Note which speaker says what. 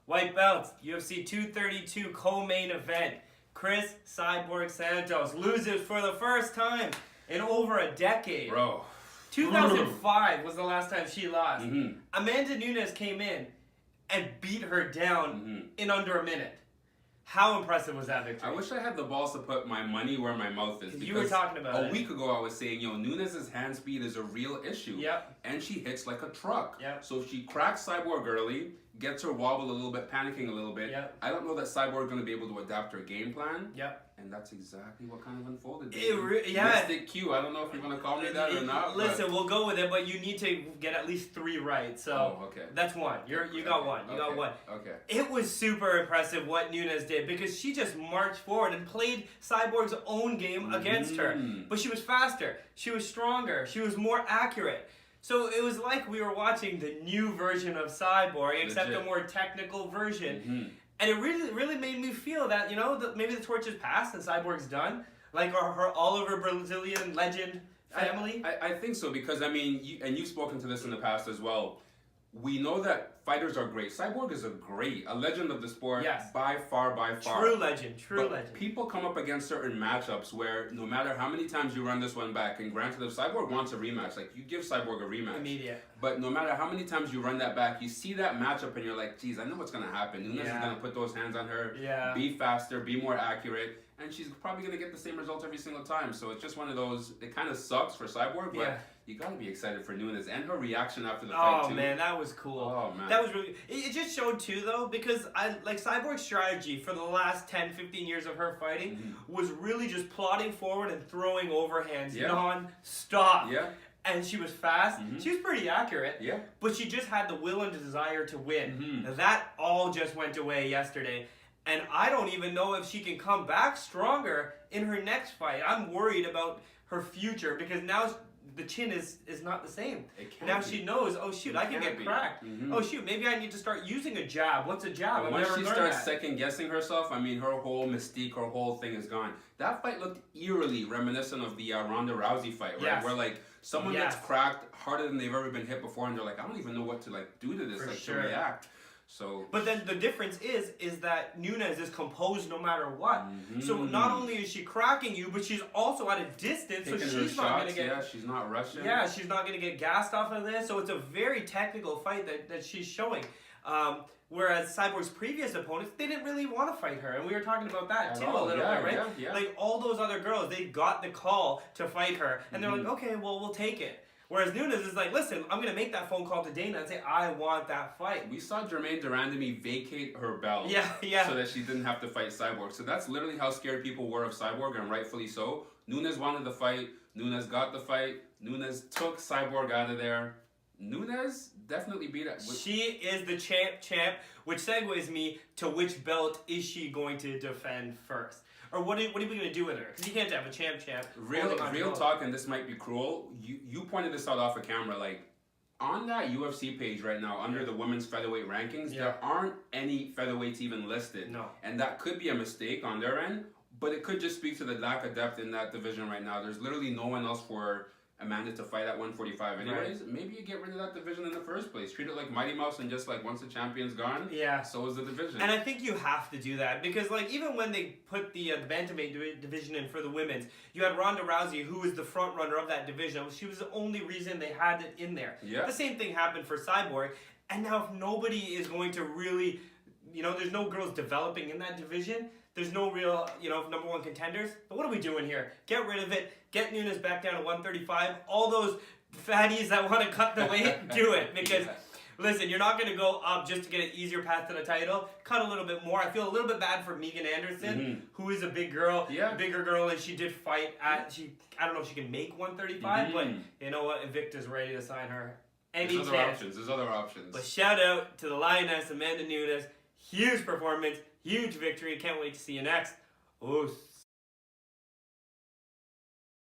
Speaker 1: White belts, UFC 232 co-main event. Cris Cyborg Santos loses for the first time in over a decade.
Speaker 2: Bro.
Speaker 1: 2005 was the last time she lost. Amanda Nunes came in and beat her down in under a minute. How impressive was that victory?
Speaker 2: I wish I had the balls to put my money where my mouth is.
Speaker 1: You were talking about
Speaker 2: a week ago I was saying, Nunes' hand speed is a real issue.
Speaker 1: Yep.
Speaker 2: And she hits like a truck.
Speaker 1: Yep.
Speaker 2: So if she cracks Cyborg early, gets her wobbled a little bit, panicking a little bit,
Speaker 1: yep.
Speaker 2: I don't know that Cyborg is going to be able to adapt her game plan.
Speaker 1: Yep.
Speaker 2: And that's exactly what kind of unfolded.
Speaker 1: Yeah.
Speaker 2: Mystic Q. I don't know if you're going to call me that or not.
Speaker 1: Listen, we'll go with it, but you need to get at least 3 right. So
Speaker 2: okay.
Speaker 1: That's one. You got one. You got one.
Speaker 2: Okay.
Speaker 1: It was super impressive what Nunes did because she just marched forward and played Cyborg's own game against her. But she was faster. She was stronger. She was more accurate. So it was like we were watching the new version of Cyborg, except a more technical version. And it really made me feel that, that maybe the torch is passed and Cyborg's done. Like her all over Brazilian legend family.
Speaker 2: I think so because, you've spoken to this in the past as well. We know that fighters are great. Cyborg is a legend of the sport.
Speaker 1: Yes.
Speaker 2: By far.
Speaker 1: True legend.
Speaker 2: People come up against certain matchups where no matter how many times you run this one back, and granted if Cyborg wants a rematch, like you give Cyborg a rematch.
Speaker 1: Immediate.
Speaker 2: But no matter how many times you run that back, you see that matchup and you're like, geez, I know what's going to happen. Nunes is going to put those hands on her, be faster, be more accurate, and she's probably going to get the same results every single time. So it's just one of those, it kind of sucks for Cyborg, but you got to be excited for Nunes and her reaction after the fight, too.
Speaker 1: Oh, man, that was cool.
Speaker 2: Oh, man.
Speaker 1: That was really... It just showed, too, though, because Cyborg's strategy for the last 10, 15 years of her fighting was really just plodding forward and throwing overhands non-stop.
Speaker 2: Yeah.
Speaker 1: And she was fast. She was pretty accurate.
Speaker 2: Yeah.
Speaker 1: But she just had the will and desire to win. That all just went away yesterday. And I don't even know if she can come back stronger in her next fight. I'm worried about her future because now the chin is not the same. Now she knows, oh shoot, I can get cracked. Oh shoot, maybe I need to start using a jab. What's a jab?
Speaker 2: Once she starts second guessing herself, her whole mystique, her whole thing is gone. That fight looked eerily reminiscent of the Ronda Rousey fight, right?
Speaker 1: Yes.
Speaker 2: Where someone gets cracked harder than they've ever been hit before, and they're like, I don't even know what to do to this, to react. So,
Speaker 1: but then the difference is that Nunes is composed no matter what. So not only is she cracking you, but she's also at a distance, so she's not going to get...
Speaker 2: she's not rushing.
Speaker 1: Yeah, she's not going to get gassed off of this. So it's a very technical fight that she's showing. Whereas Cyborg's previous opponents, they didn't really want to fight her. And we were talking about that too a little bit, right?
Speaker 2: Yeah.
Speaker 1: Like all those other girls, they got the call to fight her. And they're like, okay, well, we'll take it. Whereas Nunes is like, listen, I'm going to make that phone call to Dana and say, I want that fight.
Speaker 2: We saw Germaine Durandamy vacate her belt so that she didn't have to fight Cyborg. So that's literally how scared people were of Cyborg, and rightfully so. Nunes wanted the fight. Nunes got the fight. Nunes took Cyborg out of there. Nunes definitely beat it.
Speaker 1: She is the champ, which segues me to which belt is she going to defend first? Or what are we going to do with her? Because you can't have a champ.
Speaker 2: Real talk, and this might be cruel. You pointed this out off of camera. On that UFC page right now, under the women's featherweight rankings, there aren't any featherweights even listed.
Speaker 1: No.
Speaker 2: And that could be a mistake on their end, but it could just speak to the lack of depth in that division right now. There's literally no one else for Amanda to fight at 145 anyways. Right. Maybe you get rid of that division in the first place. Treat it like Mighty Mouse and just once the champion's gone, so is the division.
Speaker 1: And I think you have to do that because even when they put the bantamweight division in for the women's, you had Ronda Rousey, who was the front runner of that division. She was the only reason they had it in there.
Speaker 2: Yeah.
Speaker 1: The same thing happened for Cyborg. And now if nobody is going to really, there's no girls developing in that division, there's no real, number one contenders. But what are we doing here? Get rid of it. Get Nunes back down to 135. All those fatties that want to cut the weight, do it. Because, listen, you're not going to go up just to get an easier path to the title. Cut a little bit more. I feel a little bit bad for Megan Anderson, who is a big girl. Yeah. Bigger girl, and she did fight at, I don't know if she can make 135, but you know what? Invicta's ready to sign her.
Speaker 2: There's other options.
Speaker 1: But shout out to the Lioness, Amanda Nunes. Huge performance. Huge victory. Can't wait to see you next. Oos.